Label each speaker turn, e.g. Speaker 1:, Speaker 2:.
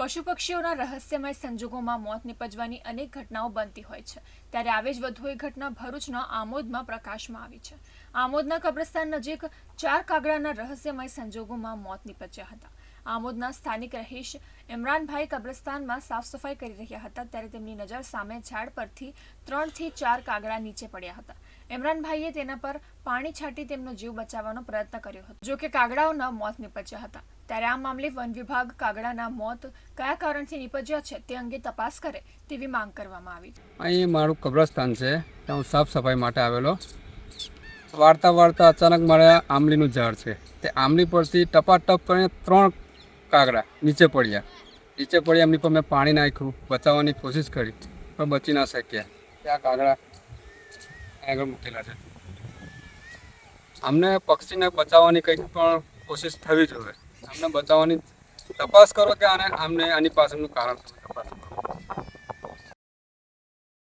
Speaker 1: પશુ પક્ષીઓના રહસ્યમય સંજોગોમાં મોત નિપજવાની અનેક ઘટનાઓ બનતી હોય છે, ત્યારે આવી જ વધુ એક ઘટના ભરૂચના આમોદમાં પ્રકાશમાં આવી છે। આમોદના કબ્રસ્તાન નજીક 4 કાગડાના રહસ્યમય સંજોગોમાં મોત નિપજ્યા હતા। આમોદના સ્થાનિક રહીશ ઇમરાનભાઈ કબ્રસ્તાનમાં સાફ સફાઈ કરી રહ્યા હતા, ત્યારે તેમની નજર સામે ઝાડ પરથી 3 થી 4 કાગડા નીચે પડ્યા હતા। ઇમરાનભાઈએ તેના પર પાણી છાંટી તેમનો જીવ બચાવવાનો પ્રયત્ન કર્યો હતો, જો કે કાગડાઓના મોત નિપજ્યા હતા। ત્યારે આ મામલે વન વિભાગ કાગડાના મોત કયા કારણથી નિપજ્યા છે તે અંગે તપાસ કરે તેવી માંગ કરવામાં આવી।
Speaker 2: અહીં મારું કબ્રસ્તાન છે, ત્યાં હું સાફ સફાઈ માટે આવેલો। વાળતા અચાનક મારે આંબલીનું ઝાડ છે, તે આંબલી પરથી ટપાટપ કરીને 3 કાગડા નીચે પડ્યા। એમની પર મેં પાણી નાખ્યું, બચાવવાની કોશિશ કરી પણ બચી ના શક્યા। ત્યાં કાગડા આગળ મૂકેલા છે। અમને પક્ષીને બચાવવાની કંઈક પણ કોશિશ થવી જોઈએ। અમને બચાવવાની તપાસ કરો કે આની પાછળનું કારણ તપાસ કરો।